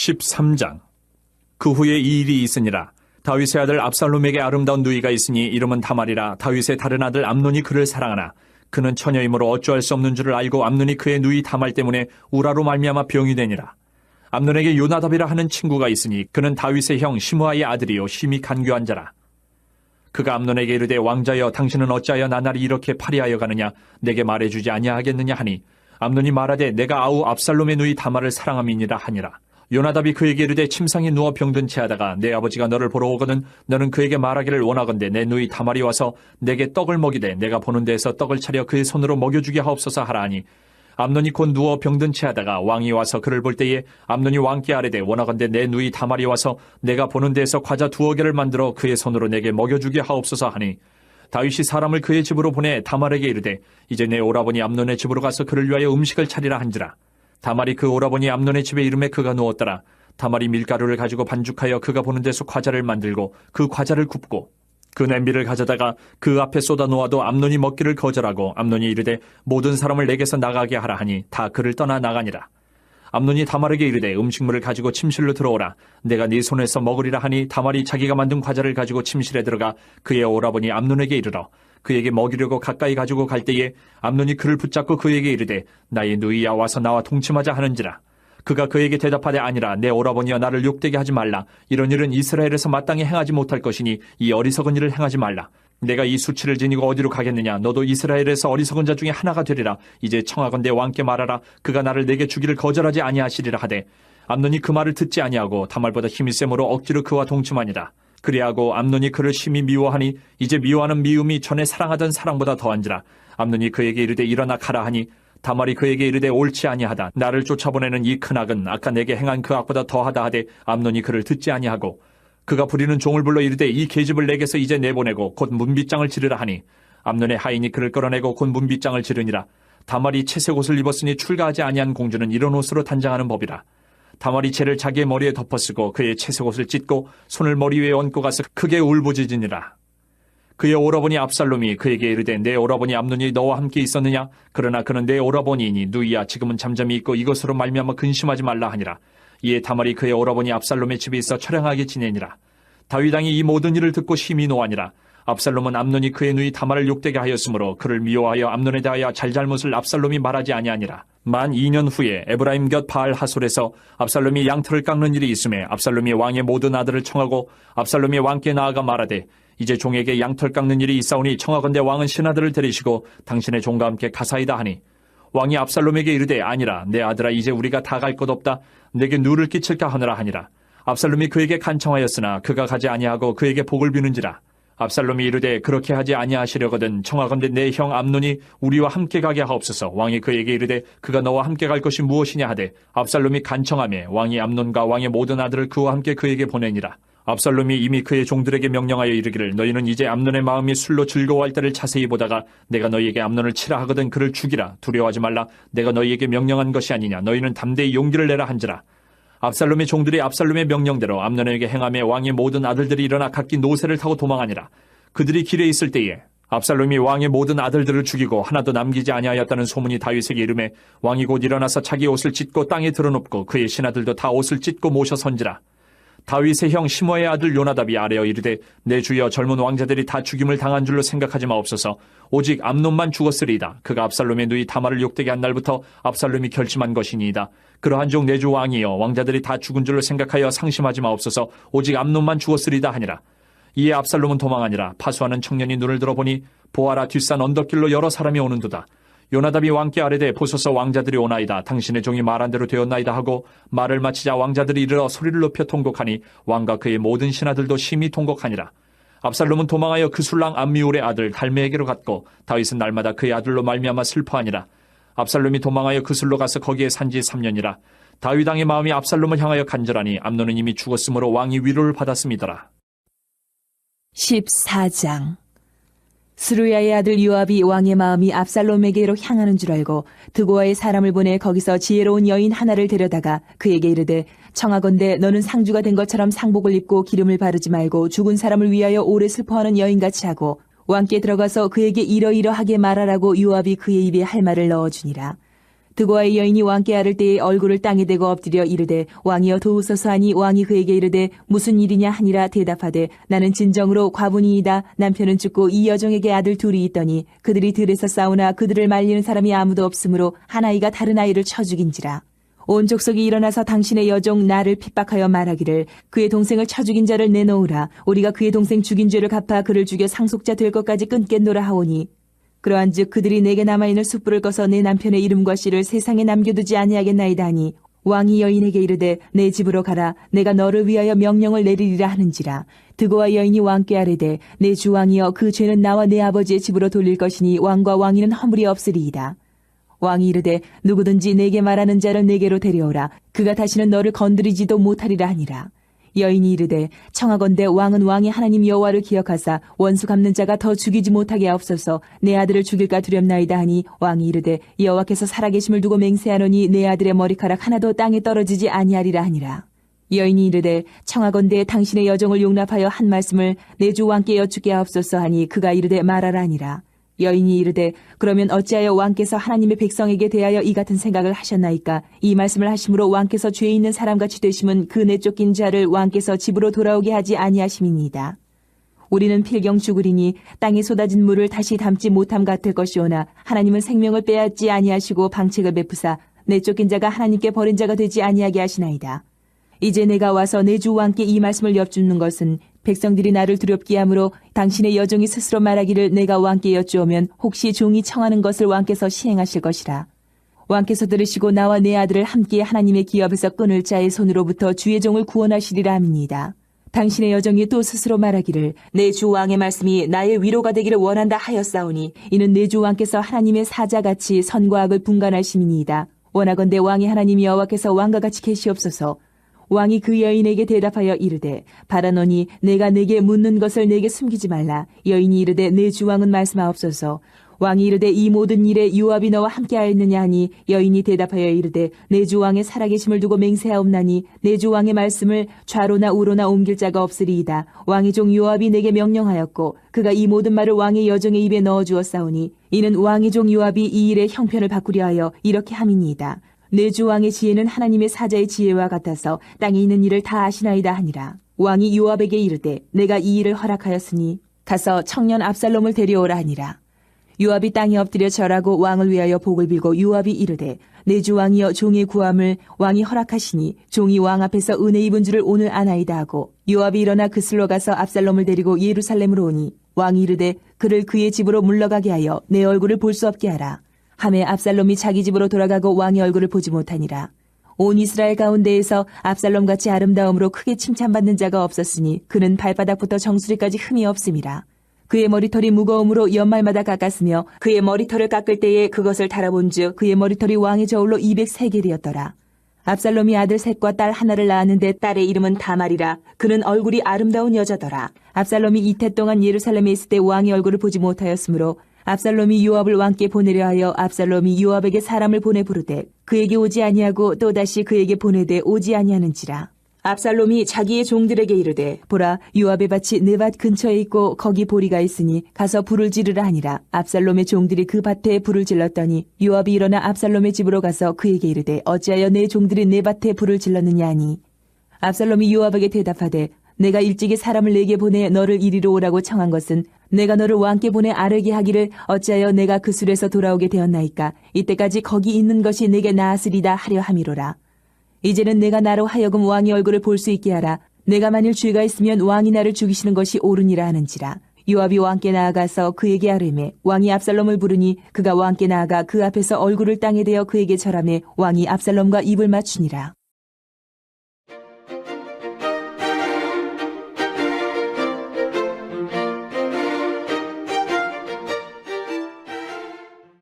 13장. 그 후에 이 일이 있으니라. 다윗의 아들 압살롬에게 아름다운 누이가 있으니 이름은 다말이라. 다윗의 다른 아들 암논이 그를 사랑하나 그는 처녀이므로 어찌할 수 없는 줄을 알고 암논이 그의 누이 다말 때문에 우라로 말미암아 병이 되니라. 암논에게 요나답이라 하는 친구가 있으니 그는 다윗의 형 시므아의 아들이요 심히 간교한 자라. 그가 암논에게 이르되 왕자여 당신은 어찌하여 나날이 이렇게 파리하여 가느냐 내게 말해주지 아니하겠느냐 하니 암논이 말하되 내가 아우 압살롬의 누이 다말을 사랑함이니라 하니라. 요나답이 그에게 이르되 침상에 누워 병든 채하다가 내 아버지가 너를 보러 오거든 너는 그에게 말하기를 원하건대 내 누이 다말이 와서 내게 떡을 먹이되 내가 보는 데에서 떡을 차려 그의 손으로 먹여주게 하옵소서 하라 하니 암논이 곧 누워 병든 채하다가 왕이 와서 그를 볼 때에 암논이 왕께 아뢰되 원하건대 내 누이 다말이 와서 내가 보는 데에서 과자 2개를 만들어 그의 손으로 내게 먹여주게 하옵소서 하니 다윗이 사람을 그의 집으로 보내 다말에게 이르되 이제 내 오라버니 암논의 집으로 가서 그를 위하여 음식을 차리라 한지라. 다말이 그 오라버니 암논의 집에 이름에 그가 누웠더라. 다말이 밀가루를 가지고 반죽하여 그가 보는 데서 과자를 만들고 그 과자를 굽고 그 냄비를 가져다가 그 앞에 쏟아 놓아도 암논이 먹기를 거절하고 암논이 이르되 모든 사람을 내게서 나가게 하라 하니 다 그를 떠나 나가니라. 암논이 다말에게 이르되 음식물을 가지고 침실로 들어오라. 내가 네 손에서 먹으리라 하니 다말이 자기가 만든 과자를 가지고 침실에 들어가 그의 오라버니 암논에게 이르러 그에게 먹이려고 가까이 가지고 갈 때에 암논이 그를 붙잡고 그에게 이르되 나의 누이야 와서 나와 동침하자 하는지라. 그가 그에게 대답하되 아니라 내 오라버니여 나를 욕되게 하지 말라. 이런 일은 이스라엘에서 마땅히 행하지 못할 것이니 이 어리석은 일을 행하지 말라. 내가 이 수치를 지니고 어디로 가겠느냐. 너도 이스라엘에서 어리석은 자 중에 하나가 되리라. 이제 청하건대 왕께 말하라. 그가 나를 내게 주기를 거절하지 아니하시리라 하되 암논이 그 말을 듣지 아니하고 다말보다 힘이 세므로 억지로 그와 동침하니라. 그리하고 암논이 그를 심히 미워하니 이제 미워하는 미움이 전에 사랑하던 사랑보다 더한지라. 암논이 그에게 이르되 일어나 가라 하니 다말이 그에게 이르되 옳지 아니하다. 나를 쫓아보내는 이 큰 악은 아까 내게 행한 그 악보다 더하다 하되 암논이 그를 듣지 아니하고 그가 부리는 종을 불러 이르되 이 계집을 내게서 이제 내보내고 곧 문빗장을 지르라 하니 암논의 하인이 그를 끌어내고 곧 문빗장을 지르니라. 다말이 채색 옷을 입었으니 출가하지 아니한 공주는 이런 옷으로 단장하는 법이라. 다말이 채를 자기의 머리에 덮어쓰고 그의 채색 옷을 찢고 손을 머리 위에 얹고 가서 크게 울부짖으니라. 그의 오라버니 압살롬이 그에게 이르되 내 오라버니 암논이 너와 함께 있었느냐? 그러나 그는 내 오라버니이니 누이야 지금은 잠잠히 있고 이것으로 말미암아 근심하지 말라 하니라. 이에 다말이 그의 오라버니 압살롬의 집에 있어 처량하게 지내니라. 다윗 왕이 이 모든 일을 듣고 심히 노하니라. 압살롬은 암논이 그의 누이 다말을 욕되게 하였으므로 그를 미워하여 암논에 대하여 잘잘못을 압살롬이 말하지 아니하니라. 만 2년 후에 에브라임 곁 바알 하솔에서 압살롬이 양털을 깎는 일이 있음에 압살롬이 왕의 모든 아들을 청하고 압살롬이 왕께 나아가 말하되 이제 종에게 양털 깎는 일이 있사오니 청하건대 왕은 신하들을 데리시고 당신의 종과 함께 가사이다 하니 왕이 압살롬에게 이르되 아니라 내 아들아 이제 우리가 다 갈 것 없다. 내게 누를 끼칠까 하느라 하니라. 압살롬이 그에게 간청하였으나 그가 가지 아니하고 그에게 복을 비는지라. 압살롬이 이르되 그렇게 하지 아니하시려거든 청하건대 내 형 암논이 우리와 함께 가게 하옵소서. 왕이 그에게 이르되 그가 너와 함께 갈 것이 무엇이냐 하되 압살롬이 간청하매 왕이 암논과 왕의 모든 아들을 그와 함께 그에게 보내니라. 압살롬이 이미 그의 종들에게 명령하여 이르기를 너희는 이제 암논의 마음이 술로 즐거워할 때를 자세히 보다가 내가 너희에게 암논을 치라 하거든 그를 죽이라. 두려워하지 말라. 내가 너희에게 명령한 것이 아니냐. 너희는 담대히 용기를 내라 한지라. 압살롬의 종들이 압살롬의 명령대로 암논에게 행하며 왕의 모든 아들들이 일어나 각기 노새를 타고 도망하니라. 그들이 길에 있을 때에 압살롬이 왕의 모든 아들들을 죽이고 하나도 남기지 아니하였다는 소문이 다윗에게 이르매 왕이 곧 일어나서 자기 옷을 찢고 땅에 드러눕고 그의 신하들도 다 옷을 찢고 모셔 선지라. 다윗의 형 시므아의 아들 요나답이 아뢰어 이르되 내 주여 젊은 왕자들이 다 죽임을 당한 줄로 생각하지 마옵소서. 오직 암논만 죽었으리이다. 그가 압살롬의 누이 다말을 욕되게 한 날부터 압살롬이 결심한 것이니이다. 그러한 종 내 주 왕이여 왕자들이 다 죽은 줄로 생각하여 상심하지 마옵소서. 오직 암논만 죽었으리이다 하니라. 이에 압살롬은 도망하니라. 파수하는 청년이 눈을 들어보니 보아라 뒷산 언덕길로 여러 사람이 오는도다. 요나답이 왕께 아뢰되 보소서 왕자들이 오나이다. 당신의 종이 말한 대로 되었나이다 하고 말을 마치자 왕자들이 이르러 소리를 높여 통곡하니 왕과 그의 모든 신하들도 심히 통곡하니라. 압살롬은 도망하여 그술랑 암미울의 아들 달메에게로 갔고 다윗은 날마다 그의 아들로 말미암아 슬퍼하니라. 압살롬이 도망하여 그술로 가서 거기에 산지 3년이라. 다윗 왕의 마음이 압살롬을 향하여 간절하니 암논은 이미 죽었으므로 왕이 위로를 받았음이더라. 14장. 스루야의 아들 요압이 왕의 마음이 압살롬에게로 향하는 줄 알고 드고아의 사람을 보내 거기서 지혜로운 여인 하나를 데려다가 그에게 이르되 청하건대 너는 상주가 된 것처럼 상복을 입고 기름을 바르지 말고 죽은 사람을 위하여 오래 슬퍼하는 여인같이 하고 왕께 들어가서 그에게 이러이러하게 말하라고 요압이 그의 입에 할 말을 넣어주니라. 드고아의 여인이 왕께 아를 때에 얼굴을 땅에 대고 엎드려 이르되 왕이여 도우소서 하니 왕이 그에게 이르되 무슨 일이냐 하니라 대답하되 나는 진정으로 과부니이다. 남편은 죽고 이 여종에게 아들 둘이 있더니 그들이 들에서 싸우나 그들을 말리는 사람이 아무도 없으므로 한 아이가 다른 아이를 쳐 죽인지라. 온 족속이 일어나서 당신의 여종 나를 핍박하여 말하기를 그의 동생을 쳐 죽인 자를 내놓으라. 우리가 그의 동생 죽인 죄를 갚아 그를 죽여 상속자 될 것까지 끊겠노라 하오니 그러한즉 그들이 내게 남아있는 숯불을 꺼서 내 남편의 이름과 씨를 세상에 남겨두지 아니하겠나이다 하니 왕이 여인에게 이르되 내 집으로 가라. 내가 너를 위하여 명령을 내리리라 하는지라. 드고와 여인이 왕께 아뢰되 내 주 왕이여 그 죄는 나와 내 아버지의 집으로 돌릴 것이니 왕과 왕위는 허물이 없으리이다. 왕이 이르되 누구든지 내게 말하는 자를 내게로 데려오라. 그가 다시는 너를 건드리지도 못하리라 하니라. 여인이 이르되 청하건대 왕은 왕의 하나님 여호와를 기억하사 원수 갚는 자가 더 죽이지 못하게 하옵소서. 내 아들을 죽일까 두렵나이다 하니 왕이 이르되 여호와께서 살아계심을 두고 맹세하노니 내 아들의 머리카락 하나도 땅에 떨어지지 아니하리라 하니라. 여인이 이르되 청하건대 당신의 여종을 용납하여 한 말씀을 내 주 왕께 여쭙게 하옵소서 하니 그가 이르되 말하라 하니라. 여인이 이르되 그러면 어찌하여 왕께서 하나님의 백성에게 대하여 이 같은 생각을 하셨나이까? 이 말씀을 하심으로 왕께서 죄 있는 사람같이 되심은 그 내쫓긴 자를 왕께서 집으로 돌아오게 하지 아니하심이니이다. 우리는 필경 죽으리니 땅에 쏟아진 물을 다시 담지 못함 같을 것이오나 하나님은 생명을 빼앗지 아니하시고 방책을 베푸사 내쫓긴 자가 하나님께 버린 자가 되지 아니하게 하시나이다. 이제 내가 와서 내 주 왕께 이 말씀을 여쭙는 것은 백성들이 나를 두렵게 하므로 당신의 여종이 스스로 말하기를 내가 왕께 여쭈오면 혹시 종이 청하는 것을 왕께서 시행하실 것이라. 왕께서 들으시고 나와 내 아들을 함께 하나님의 기업에서 끊을 자의 손으로부터 주의 종을 구원하시리라 함이니이다. 당신의 여종이 또 스스로 말하기를 내 주 왕의 말씀이 나의 위로가 되기를 원한다 하였사오니 이는 내 주 왕께서 하나님의 사자같이 선과 악을 분간하심이니이다. 원하건대 왕의 하나님 여호와께서 왕과 같이 계시옵소서. 왕이 그 여인에게 대답하여 이르되 바라노니 내가 내게 묻는 것을 내게 숨기지 말라. 여인이 이르되 내 주 왕은 말씀하옵소서. 왕이 이르되 이 모든 일에 요압이 너와 함께하였느냐 하니 여인이 대답하여 이르되 내 주 왕의 살아계심을 두고 맹세하옵나니 내 주 왕의 말씀을 좌로나 우로나 옮길 자가 없으리이다. 왕의 종 요압이 내게 명령하였고 그가 이 모든 말을 왕의 여종의 입에 넣어주었사오니 이는 왕의 종 요압이 이 일의 형편을 바꾸려 하여 이렇게 함이니이다. 내 주 왕의 지혜는 하나님의 사자의 지혜와 같아서 땅에 있는 일을 다 아시나이다 하니라. 왕이 요압에게 이르되 내가 이 일을 허락하였으니 가서 청년 압살롬을 데려오라 하니라. 요압이 땅에 엎드려 절하고 왕을 위하여 복을 빌고 요압이 이르되 내 주 왕이여 종의 구함을 왕이 허락하시니 종이 왕 앞에서 은혜 입은 줄을 오늘 아나이다 하고 요압이 일어나 그슬로 가서 압살롬을 데리고 예루살렘으로 오니 왕이 이르되 그를 그의 집으로 물러가게 하여 내 얼굴을 볼 수 없게 하라. 하매 압살롬이 자기 집으로 돌아가고 왕의 얼굴을 보지 못하니라. 온 이스라엘 가운데에서 압살롬같이 아름다움으로 크게 칭찬받는 자가 없었으니 그는 발바닥부터 정수리까지 흠이 없음이라. 그의 머리털이 무거움으로 연말마다 깎았으며 그의 머리털을 깎을 때에 그것을 달아본즉 그의 머리털이 왕의 저울로 200세겔이었더라. 압살롬이 아들 셋과 딸 하나를 낳았는데 딸의 이름은 다말이라. 그는 얼굴이 아름다운 여자더라. 압살롬이 이태 동안 예루살렘에 있을 때 왕의 얼굴을 보지 못하였으므로 압살롬이 요압을 왕께 보내려 하여 압살롬이 요압에게 사람을 보내 부르되 그에게 오지 아니하고 또다시 그에게 보내되 오지 아니하는지라. 압살롬이 자기의 종들에게 이르되 보라 요압의 밭이 내 밭 근처에 있고 거기 보리가 있으니 가서 불을 지르라 하니라. 압살롬의 종들이 그 밭에 불을 질렀더니 요압이 일어나 압살롬의 집으로 가서 그에게 이르되 어찌하여 내 종들이 내 밭에 불을 질렀느냐 하니 압살롬이 요압에게 대답하되 내가 일찍이 사람을 내게 보내 너를 이리로 오라고 청한 것은 내가 너를 왕께 보내 아뢰게 하기를 어찌하여 내가 그 술에서 돌아오게 되었나이까. 이때까지 거기 있는 것이 내게 나았으리다 하려 함이로라. 이제는 내가 나로 하여금 왕의 얼굴을 볼 수 있게 하라. 내가 만일 죄가 있으면 왕이 나를 죽이시는 것이 옳으니라 하는지라. 요압이 왕께 나아가서 그에게 아뢰매 왕이 압살롬을 부르니 그가 왕께 나아가 그 앞에서 얼굴을 땅에 대어 그에게 절하매 왕이 압살롬과 입을 맞추니라.